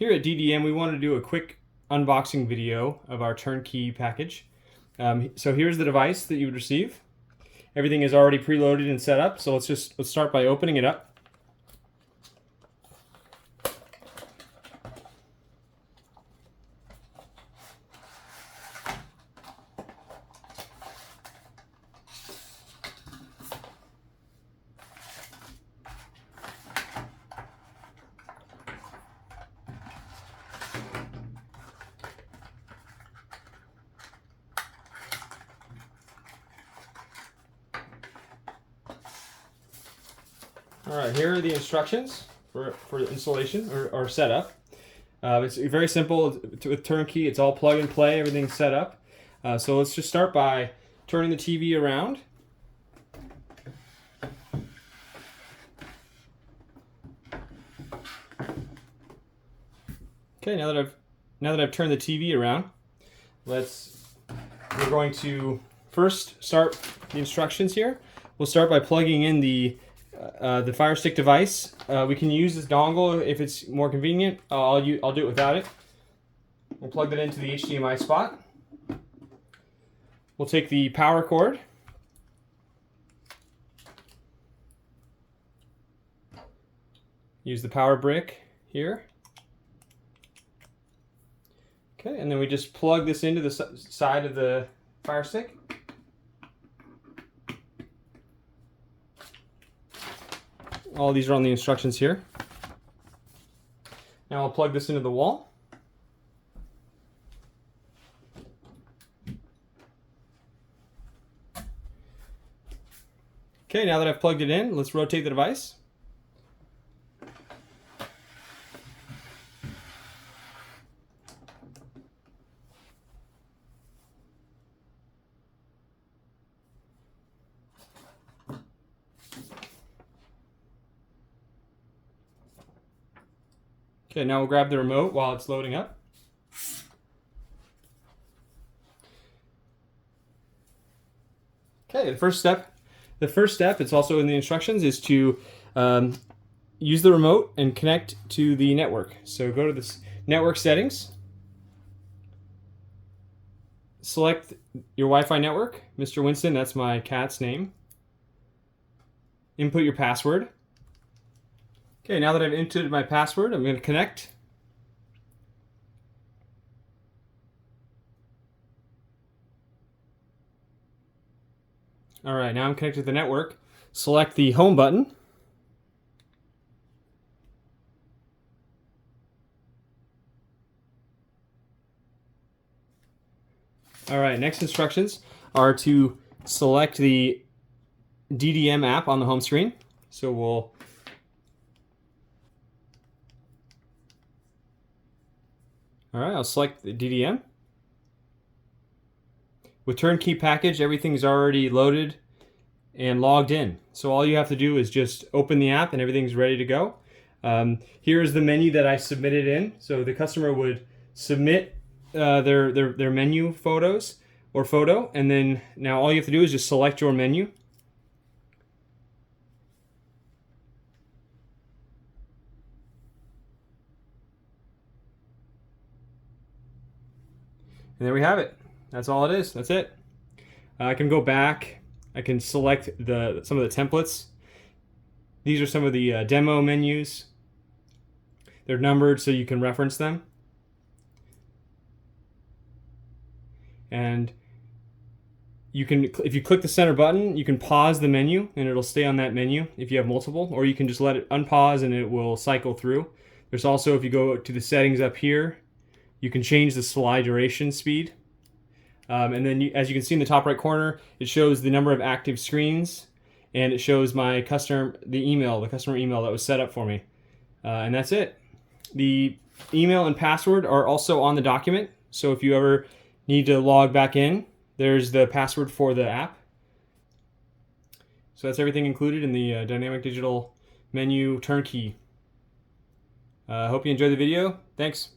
Here at DDM, we wanted to do a quick unboxing video of our Turnkey package. So here's the device that you would receive. Everything is already preloaded and set up, so let's start by opening it up. Alright, here are the instructions for installation or setup. It's very simple with Turnkey. It's all plug and play, everything's set up. So let's just start by turning the TV around. Okay, now that I've turned the TV around, we're going to first start the instructions here. We'll start by plugging in the Fire Stick device. We can use this dongle if it's more convenient. I'll do it without it. We'll plug that into the HDMI spot. We'll take the power cord. Use the power brick here. Okay, and then we just plug this into the side of the Fire Stick. All these are on the instructions here. Now I'll plug this into the wall. Okay, now that I've plugged it in, let's rotate the device. Okay, now we'll grab the remote while it's loading up. Okay, the first step, it's also in the instructions, is to use the remote and connect to the network. So go to this network settings, select your Wi-Fi network, Mr. Winston, that's my cat's name. Input your password. Okay, now that I've entered my password, I'm going to connect. Alright, now I'm connected to the network. Select the home button. Alright, next instructions are to select the DDM app on the home screen. So Alright, I'll select the DDM. With Turnkey package, everything's already loaded and logged in. So all you have to do is just open the app and everything's ready to go. Here's the menu that I submitted in. So the customer would submit their menu photos or photo, and then now all you have to do is just select your menu. And there we have it. That's all it is. That's it. I can go back. I can select some of the templates. These are some of the demo menus. They're numbered so you can reference them. And you can, if you click the center button, you can pause the menu and it'll stay on that menu if you have multiple, or you can just let it unpause and it will cycle through. There's also, if you go to the settings up here, you can change the slide duration speed. And then as you can see in the top right corner, it shows the number of active screens, and it shows my customer email that was set up for me. And that's it. The email and password are also on the document. So if you ever need to log back in, there's the password for the app. So that's everything included in the Dynamic Digital Menu Turnkey. I hope you enjoyed the video. Thanks.